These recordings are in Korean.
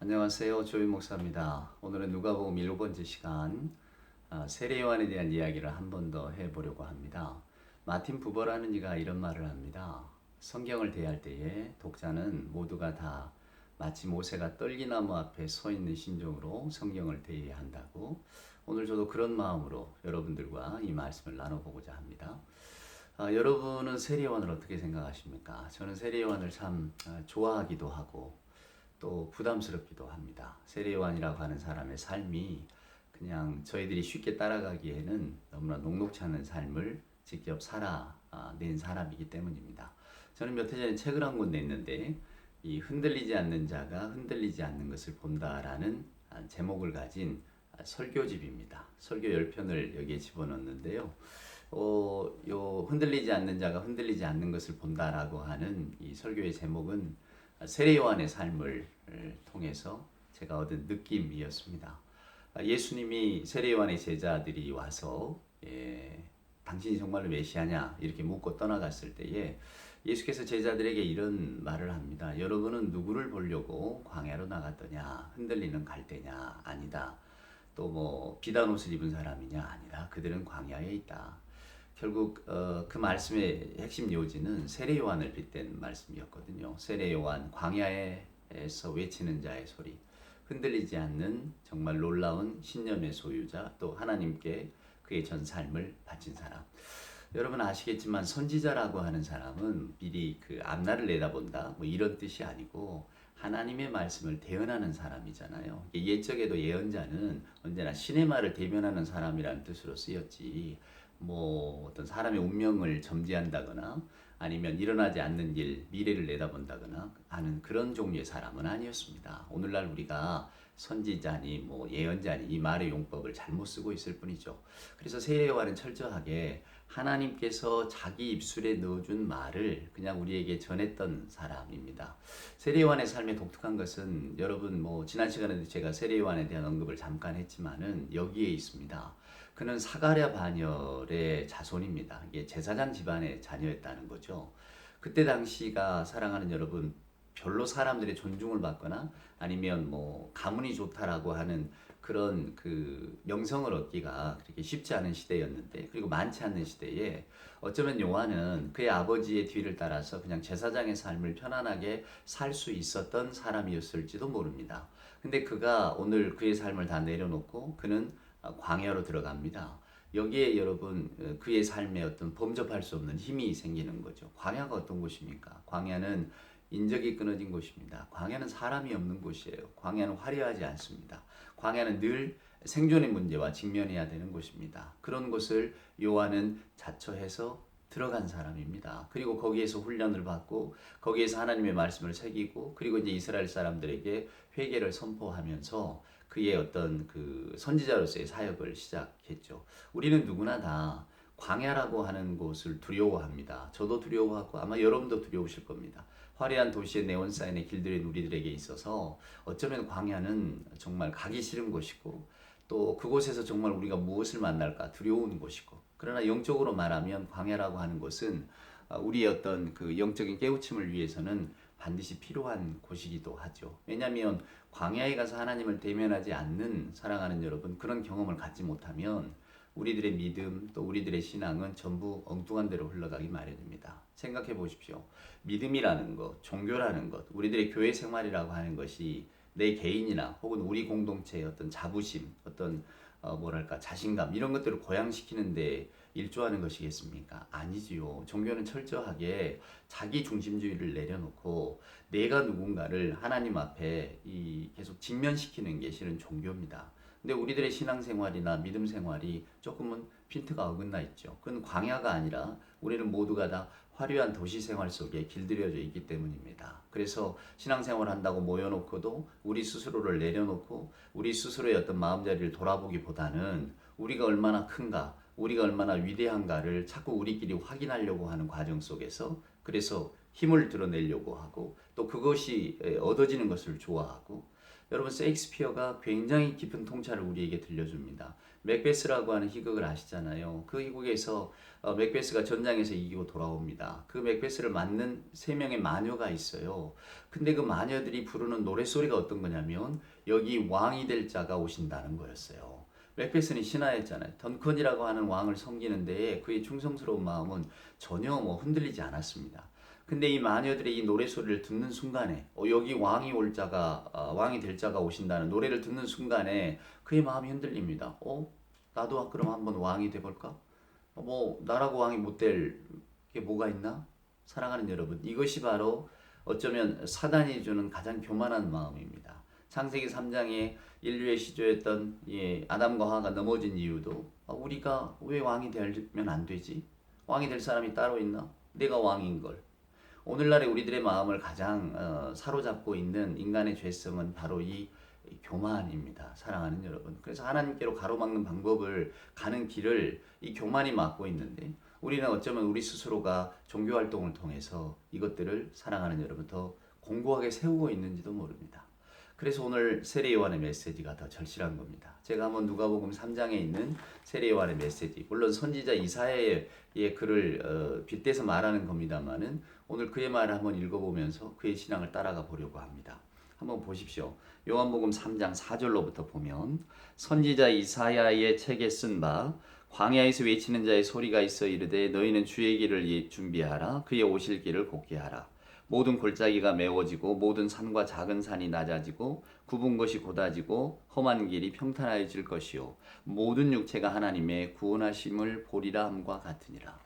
안녕하세요. 조윤 목사입니다. 오늘은 누가복음 7번째 시간 세례 요한에 대한 이야기를 한 번 더 해보려고 합니다. 마틴 부버라는 이가 이런 말을 합니다. 성경을 대할 때에 독자는 모두가 다 마치 모세가 떨기나무 앞에 서 있는 심정으로 성경을 대해야 한다고. 오늘 저도 그런 마음으로 여러분들과 이 말씀을 나눠보고자 합니다. 여러분은 세례 요한을 어떻게 생각하십니까? 저는 세례 요한을 참 좋아하기도 하고 또 부담스럽기도 합니다. 세례 요한이라고 하는 사람의 삶이 그냥 저희들이 쉽게 따라가기에는 너무나 녹록치 않은 삶을 직접 살아낸 사람이기 때문입니다. 저는 몇 해 전에 책을 한 권 냈는데 이 흔들리지 않는 자가 흔들리지 않는 것을 본다라는 제목을 가진 설교집입니다. 설교 10편을 여기에 집어넣었는데요. 요 흔들리지 않는 자가 흔들리지 않는 것을 본다라고 하는 이 설교의 제목은 세례 요한의 삶을 통해서 제가 얻은 느낌이었습니다. 예수님이 세례 요한의 제자들이 와서 당신이 정말로 메시아냐 이렇게 묻고 떠나갔을 때에 예수께서 제자들에게 이런 말을 합니다. 여러분은 누구를 보려고 광야로 나갔더냐? 흔들리는 갈대냐? 아니다. 또 뭐 비단 옷을 입은 사람이냐? 아니라 그들은 광야에 있다. 결국 그 말씀의 핵심 요지는 세례 요한을 빗댄 말씀이었거든요. 세례 요한, 광야에서 외치는 자의 소리, 흔들리지 않는 정말 놀라운 신념의 소유자, 또 하나님께 그의 전 삶을 바친 사람. 여러분 아시겠지만 선지자라고 하는 사람은 미리 그 앞날을 내다본다 뭐 이런 뜻이 아니고 하나님의 말씀을 대언하는 사람이잖아요. 옛적에도 예언자는 언제나 신의 말을 대변하는 사람이라는 뜻으로 쓰였지 뭐 어떤 사람의 운명을 점지한다거나 아니면 일어나지 않는 일, 미래를 내다본다거나 하는 그런 종류의 사람은 아니었습니다. 오늘날 우리가 선지자니 뭐 예언자니 이 말의 용법을 잘못 쓰고 있을 뿐이죠. 그래서 세례 요한은 철저하게 하나님께서 자기 입술에 넣어준 말을 그냥 우리에게 전했던 사람입니다. 세례 요한의 삶에 독특한 것은 여러분 뭐 지난 시간에도 제가 세례 요한에 대한 언급을 잠깐 했지만은 여기에 있습니다. 그는 사가랴 반열의 자손입니다. 이게 제사장 집안의 자녀였다는 거죠. 그때 당시가 사랑하는 여러분 별로 사람들의 존중을 받거나 아니면 뭐 가문이 좋다라고 하는 그런 그 명성을 얻기가 그렇게 쉽지 않은 시대였는데 그리고 많지 않는 시대에 어쩌면 요한은 그의 아버지의 뒤를 따라서 그냥 제사장의 삶을 편안하게 살 수 있었던 사람이었을지도 모릅니다. 근데 그가 오늘 그의 삶을 다 내려놓고 그는 광야로 들어갑니다. 여기에 여러분 그의 삶에 어떤 범접할 수 없는 힘이 생기는 거죠. 광야가 어떤 곳입니까? 광야는 인적이 끊어진 곳입니다. 광야는 사람이 없는 곳이에요. 광야는 화려하지 않습니다. 광야는 늘 생존의 문제와 직면해야 되는 곳입니다. 그런 곳을 요한은 자처해서 들어간 사람입니다. 그리고 거기에서 훈련을 받고 거기에서 하나님의 말씀을 새기고 그리고 이제 이스라엘 사람들에게 회개를 선포하면서 그의 어떤 그 선지자로서의 사역을 시작했죠. 우리는 누구나 다 광야라고 하는 곳을 두려워합니다. 저도 두려워하고 아마 여러분도 두려우실 겁니다. 화려한 도시의 네온사인의 길들인 우리들에게 있어서 어쩌면 광야는 정말 가기 싫은 곳이고 또 그곳에서 정말 우리가 무엇을 만날까 두려운 곳이고 그러나 영적으로 말하면 광야라고 하는 곳은 우리의 어떤 그 영적인 깨우침을 위해서는 반드시 필요한 곳이기도 하죠. 왜냐하면 광야에 가서 하나님을 대면하지 않는 사랑하는 여러분 그런 경험을 갖지 못하면 우리들의 믿음 또 우리들의 신앙은 전부 엉뚱한 데로 흘러가기 마련입니다. 생각해 보십시오. 믿음이라는 것, 종교라는 것, 우리들의 교회 생활이라고 하는 것이 내 개인이나 혹은 우리 공동체의 어떤 자부심, 어떤 뭐랄까 자신감 이런 것들을 고양시키는데 일조하는 것이겠습니까? 아니지요. 종교는 철저하게 자기 중심주의를 내려놓고 내가 누군가를 하나님 앞에 계속 직면시키는 게 실은 종교입니다. 근데 우리들의 신앙생활이나 믿음 생활이 조금은 핀트가 어긋나 있죠. 그건 광야가 아니라 우리는 모두가 다 화려한 도시 생활 속에 길들여져 있기 때문입니다. 그래서 신앙생활 한다고 모여놓고도 우리 스스로를 내려놓고 우리 스스로의 어떤 마음자리를 돌아보기보다는 우리가 얼마나 큰가, 우리가 얼마나 위대한가를 자꾸 우리끼리 확인하려고 하는 과정 속에서 그래서 힘을 드러내려고 하고 또 그것이 얻어지는 것을 좋아하고 여러분 셰익스피어가 굉장히 깊은 통찰을 우리에게 들려줍니다. 맥베스라고 하는 희극을 아시잖아요. 그 희극에서 맥베스가 전장에서 이기고 돌아옵니다. 그 맥베스를 맡는 세 명의 마녀가 있어요. 근데 그 마녀들이 부르는 노랫소리가 어떤 거냐면 여기 왕이 될 자가 오신다는 거였어요. 맥베스는 신하였잖아요. 던컨이라고 하는 왕을 섬기는 데에 그의 충성스러운 마음은 전혀 흔들리지 않았습니다. 근데 이 마녀들의 이 노래소리를 듣는 순간에 여기 왕이 될 자가 오신다는 노래를 듣는 순간에 그의 마음이 흔들립니다. 나도 그럼 한번 왕이 돼볼까? 나라고 왕이 못 될 게 뭐가 있나? 사랑하는 여러분, 이것이 바로 어쩌면 사단이 주는 가장 교만한 마음입니다. 창세기 3장에 인류의 시조였던 아담과 하와가 넘어진 이유도 우리가 왜 왕이 되면 안 되지? 왕이 될 사람이 따로 있나? 내가 왕인 걸. 오늘날의 우리들의 마음을 가장 사로잡고 있는 인간의 죄성은 바로 이 교만입니다. 사랑하는 여러분. 그래서 하나님께로 가로막는 방법을 가는 길을 이 교만이 막고 있는데 우리는 어쩌면 우리 스스로가 종교활동을 통해서 이것들을 사랑하는 여러분 더 공고하게 세우고 있는지도 모릅니다. 그래서 오늘 세례 요한의 메시지가 더 절실한 겁니다. 제가 한번 누가복음 3장에 있는 세례 요한의 메시지, 물론 선지자 이사야의 글을 빗대서 말하는 겁니다만은 오늘 그의 말을 한번 읽어보면서 그의 신앙을 따라가 보려고 합니다. 한번 보십시오. 요한복음 3장 4절로부터 보면 선지자 이사야의 책에 쓴 바 광야에서 외치는 자의 소리가 있어 이르되 너희는 주의 길을 준비하라 그의 오실 길을 곧게 하라. 모든 골짜기가 메워지고 모든 산과 작은 산이 낮아지고 굽은 것이 곧아지고 험한 길이 평탄해질 것이요 모든 육체가 하나님의 구원하심을 보리라 함과 같으니라.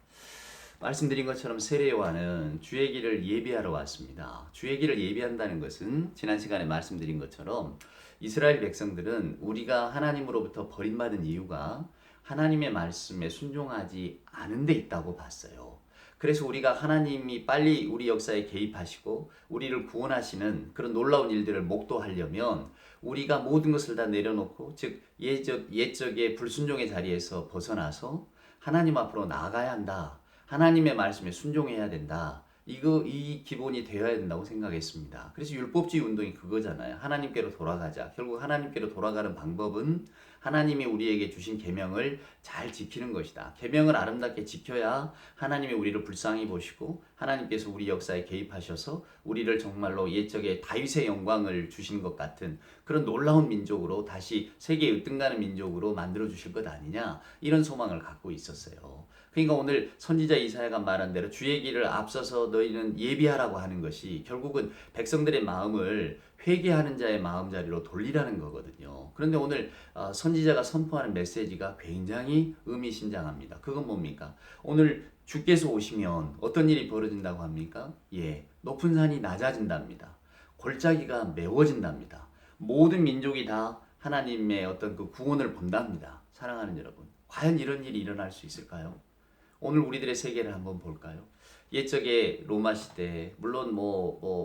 말씀드린 것처럼 세례 요한은 주의 길을 예비하러 왔습니다. 주의 길을 예비한다는 것은 지난 시간에 말씀드린 것처럼 이스라엘 백성들은 우리가 하나님으로부터 버림받은 이유가 하나님의 말씀에 순종하지 않은 데 있다고 봤어요. 그래서 우리가 하나님이 빨리 우리 역사에 개입하시고 우리를 구원하시는 그런 놀라운 일들을 목도하려면 우리가 모든 것을 다 내려놓고 즉 옛적의 불순종의 자리에서 벗어나서 하나님 앞으로 나아가야 한다. 하나님의 말씀에 순종해야 된다. 이 기본이 되어야 된다고 생각했습니다. 그래서 율법주의 운동이 그거잖아요. 하나님께로 돌아가자. 결국 하나님께로 돌아가는 방법은 하나님이 우리에게 주신 계명을 잘 지키는 것이다. 계명을 아름답게 지켜야 하나님이 우리를 불쌍히 보시고 하나님께서 우리 역사에 개입하셔서 우리를 정말로 옛적의 다윗의 영광을 주신 것 같은 그런 놀라운 민족으로 다시 세계에 으뜸가는 민족으로 만들어 주실 것 아니냐 이런 소망을 갖고 있었어요. 그러니까 오늘 선지자 이사야가 말한 대로 주의 길을 앞서서 너희는 예비하라고 하는 것이 결국은 백성들의 마음을 회개하는 자의 마음자리로 돌리라는 거거든요. 그런데 오늘 선지자가 선포하는 메시지가 굉장히 의미심장합니다. 그건 뭡니까? 오늘 주께서 오시면 어떤 일이 벌어진다고 합니까? 높은 산이 낮아진답니다. 골짜기가 메워진답니다. 모든 민족이 다 하나님의 어떤 그 구원을 본답니다. 사랑하는 여러분, 과연 이런 일이 일어날 수 있을까요? 오늘 우리들의 세계를 한번 볼까요? 옛적에 로마 시대, 물론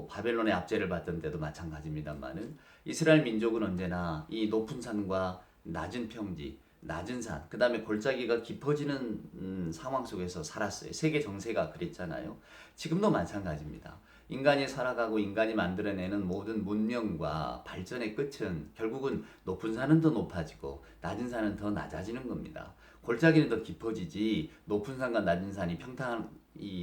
바벨론의 압제를 받던 때도 마찬가지입니다만은 이스라엘 민족은 언제나 이 높은 산과 낮은 평지, 낮은 산, 그 다음에 골짜기가 깊어지는 상황 속에서 살았어요. 세계 정세가 그랬잖아요. 지금도 마찬가지입니다. 인간이 살아가고 인간이 만들어내는 모든 문명과 발전의 끝은 결국은 높은 산은 더 높아지고 낮은 산은 더 낮아지는 겁니다. 골짜기는 더 깊어지지 높은 산과 낮은 산이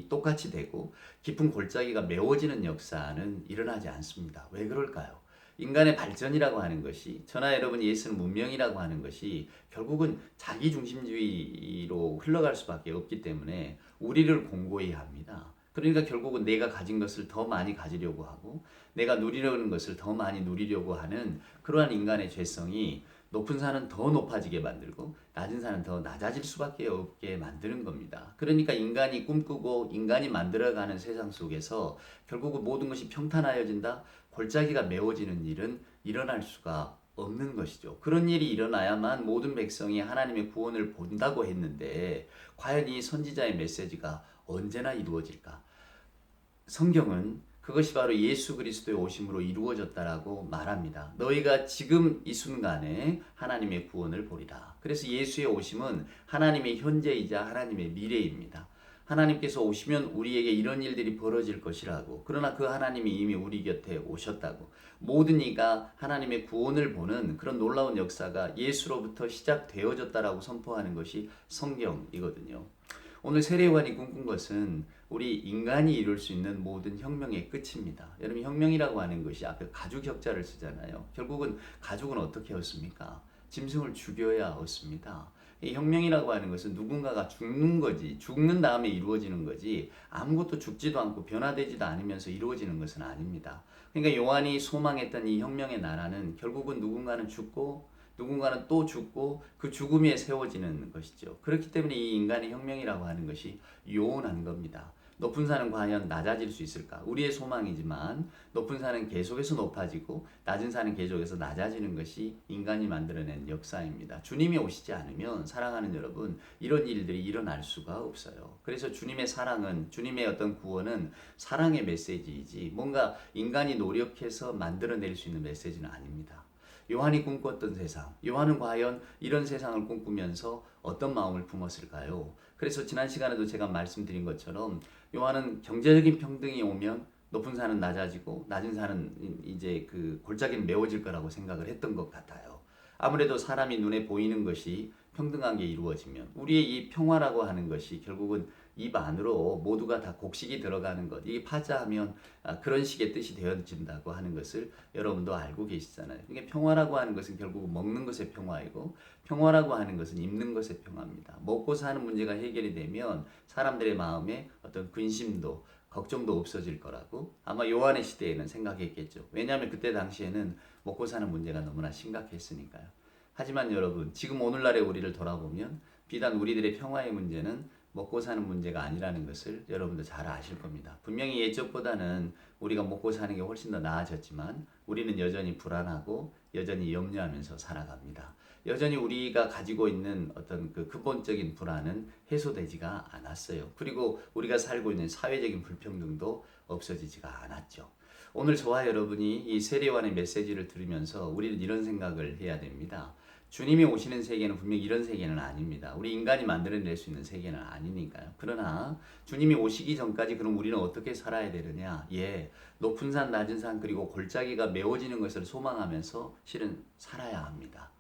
똑같이 되고 깊은 골짜기가 메워지는 역사는 일어나지 않습니다. 왜 그럴까요? 인간의 발전이라고 하는 것이 저나 여러분이 예수는 문명이라고 하는 것이 결국은 자기중심주의로 흘러갈 수밖에 없기 때문에 우리를 공고히 합니다. 그러니까 결국은 내가 가진 것을 더 많이 가지려고 하고 내가 누리려는 것을 더 많이 누리려고 하는 그러한 인간의 죄성이 높은 산은 더 높아지게 만들고 낮은 산은 더 낮아질 수밖에 없게 만드는 겁니다. 그러니까 인간이 꿈꾸고 인간이 만들어가는 세상 속에서 결국은 모든 것이 평탄하여진다, 골짜기가 메워지는 일은 일어날 수가 없는 것이죠. 그런 일이 일어나야만 모든 백성이 하나님의 구원을 본다고 했는데 과연 이 선지자의 메시지가 언제나 이루어질까? 성경은 그것이 바로 예수 그리스도의 오심으로 이루어졌다라고 말합니다. 너희가 지금 이 순간에 하나님의 구원을 보리라. 그래서 예수의 오심은 하나님의 현재이자 하나님의 미래입니다. 하나님께서 오시면 우리에게 이런 일들이 벌어질 것이라고. 그러나 그 하나님이 이미 우리 곁에 오셨다고. 모든 이가 하나님의 구원을 보는 그런 놀라운 역사가 예수로부터 시작되어졌다라고 선포하는 것이 성경이거든요. 오늘 세례요한이 꿈꾼 것은 우리 인간이 이룰 수 있는 모든 혁명의 끝입니다. 여러분, 혁명이라고 하는 것이 앞에 가죽 혁자를 쓰잖아요. 결국은 가죽은 어떻게 얻습니까? 짐승을 죽여야 얻습니다. 이 혁명이라고 하는 것은 누군가가 죽는 거지, 죽는 다음에 이루어지는 거지, 아무것도 죽지도 않고 변화되지도 않으면서 이루어지는 것은 아닙니다. 그러니까 요한이 소망했던 이 혁명의 나라는 결국은 누군가는 죽고 누군가는 또 죽고 그 죽음 위에 세워지는 것이죠. 그렇기 때문에 이 인간의 혁명이라고 하는 것이 요원한 겁니다. 높은 산은 과연 낮아질 수 있을까? 우리의 소망이지만 높은 산은 계속해서 높아지고 낮은 산은 계속해서 낮아지는 것이 인간이 만들어낸 역사입니다. 주님이 오시지 않으면 사랑하는 여러분, 이런 일들이 일어날 수가 없어요. 그래서 주님의 사랑은, 주님의 어떤 구원은 사랑의 메시지이지 뭔가 인간이 노력해서 만들어낼 수 있는 메시지는 아닙니다. 요한이 꿈꿨던 세상, 요한은 과연 이런 세상을 꿈꾸면서 어떤 마음을 품었을까요? 그래서 지난 시간에도 제가 말씀드린 것처럼 요한은 경제적인 평등이 오면 높은 산은 낮아지고 낮은 산은 이제 그 골짜기는 메워질 거라고 생각을 했던 것 같아요. 아무래도 사람이 눈에 보이는 것이 평등한 게 이루어지면 우리의 이 평화라고 하는 것이 결국은 입 안으로 모두가 다 곡식이 들어가는 것, 이게 파자하면 그런 식의 뜻이 되어진다고 하는 것을 여러분도 알고 계시잖아요. 그러니까 평화라고 하는 것은 결국 먹는 것의 평화이고 평화라고 하는 것은 입는 것의 평화입니다. 먹고 사는 문제가 해결이 되면 사람들의 마음에 어떤 근심도 걱정도 없어질 거라고 아마 요한의 시대에는 생각했겠죠. 왜냐하면 그때 당시에는 먹고 사는 문제가 너무나 심각했으니까요. 하지만 여러분, 지금 오늘날의 우리를 돌아보면 비단 우리들의 평화의 문제는 먹고 사는 문제가 아니라는 것을 여러분도 잘 아실 겁니다. 분명히 예적보다는 우리가 먹고 사는 게 훨씬 더 나아졌지만 우리는 여전히 불안하고 여전히 염려하면서 살아갑니다. 여전히 우리가 가지고 있는 어떤 그 근본적인 불안은 해소되지가 않았어요. 그리고 우리가 살고 있는 사회적인 불평등도 없어지지가 않았죠. 오늘 저와 여러분이 이 세례요한의 메시지를 들으면서 우리는 이런 생각을 해야 됩니다. 주님이 오시는 세계는 분명히 이런 세계는 아닙니다. 우리 인간이 만들어낼 수 있는 세계는 아니니까요. 그러나 주님이 오시기 전까지 그럼 우리는 어떻게 살아야 되느냐? 예, 높은 산, 낮은 산 그리고 골짜기가 메워지는 것을 소망하면서 실은 살아야 합니다.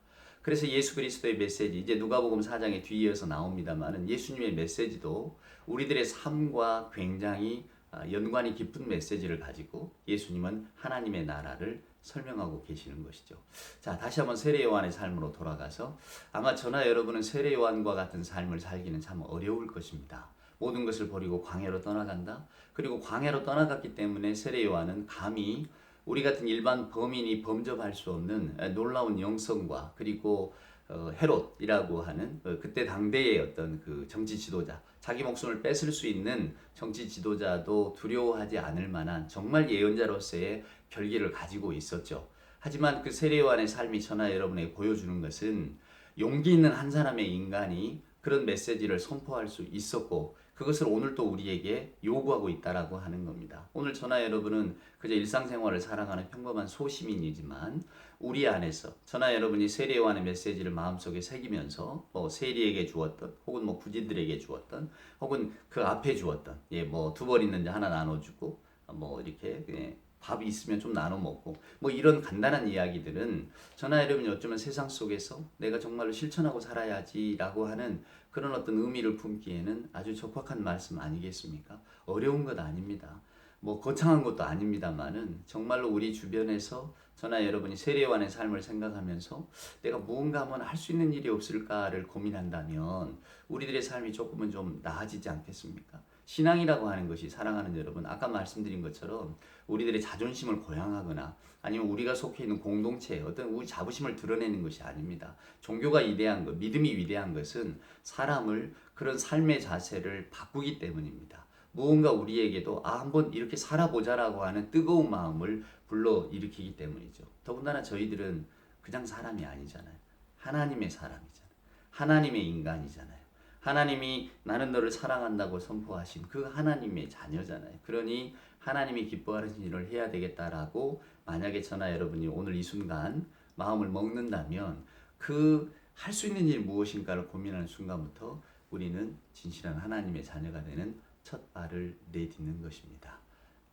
그래서 예수 그리스도의 메시지, 이제 누가복음 4장에 뒤이어서 나옵니다만은 예수님의 메시지도 우리들의 삶과 굉장히 연관이 깊은 메시지를 가지고 예수님은 하나님의 나라를 설명하고 계시는 것이죠. 자, 다시 한번 세례 요한의 삶으로 돌아가서 아마 저나 여러분은 세례 요한과 같은 삶을 살기는 참 어려울 것입니다. 모든 것을 버리고 광야로 떠나간다. 그리고 광야로 떠나갔기 때문에 세례 요한은 감히 우리 같은 일반 범인이 범접할 수 없는 놀라운 영성과 그리고 헤롯이라고 하는 그때 당대의 어떤 그 정치 지도자, 자기 목숨을 뺏을 수 있는 정치 지도자도 두려워하지 않을 만한 정말 예언자로서의 결기를 가지고 있었죠. 하지만 그 세례 요한의 삶이 저나 여러분에게 보여주는 것은 용기 있는 한 사람의 인간이 그런 메시지를 선포할 수 있었고 그것을 오늘 또 우리에게 요구하고 있다라고 하는 겁니다. 오늘 저나 여러분은 그저 일상생활을 살아가는 평범한 소시민이지만 우리 안에서 저나 여러분이 세례 요한의 메시지를 마음속에 새기면서 뭐 세리에게 주었던 혹은 뭐 부진들에게 주었던 혹은 그 앞에 주었던 뭐 두 벌 있는데 하나 나눠주고 뭐 이렇게 밥이 있으면 좀 나눠 먹고 뭐 이런 간단한 이야기들은 저나 여러분이 어쩌면 세상 속에서 내가 정말로 실천하고 살아야지라고 하는 그런 어떤 의미를 품기에는 아주 적확한 말씀 아니겠습니까? 어려운 것 아닙니다. 뭐 거창한 것도 아닙니다만은 정말로 우리 주변에서 저나 여러분이 세례 요한의 삶을 생각하면서 내가 무언가 한번 할 수 있는 일이 없을까를 고민한다면 우리들의 삶이 조금은 좀 나아지지 않겠습니까? 신앙이라고 하는 것이 사랑하는 여러분, 아까 말씀드린 것처럼 우리들의 자존심을 고양하거나 아니면 우리가 속해 있는 공동체에 어떤 우리 자부심을 드러내는 것이 아닙니다. 종교가 위대한 것, 믿음이 위대한 것은 사람을 그런 삶의 자세를 바꾸기 때문입니다. 무언가 우리에게도 한번 이렇게 살아보자라고 하는 뜨거운 마음을 불러일으키기 때문이죠. 더군다나 저희들은 그냥 사람이 아니잖아요. 하나님의 사람이잖아요. 하나님의 인간이잖아요. 하나님이 나는 너를 사랑한다고 선포하신 그 하나님의 자녀잖아요. 그러니 하나님이 기뻐하는 일을 해야 되겠다라고 만약에 저나 여러분이 오늘 이 순간 마음을 먹는다면 그 할 수 있는 일이 무엇인가를 고민하는 순간부터 우리는 진실한 하나님의 자녀가 되는 첫 발을 내딛는 것입니다.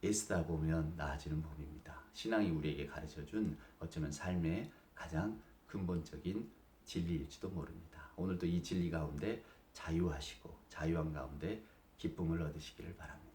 애쓰다 보면 나아지는 법입니다. 신앙이 우리에게 가르쳐준 어쩌면 삶의 가장 근본적인 진리일지도 모릅니다. 오늘도 이 진리 가운데 자유하시고 자유한 가운데 기쁨을 얻으시기를 바랍니다.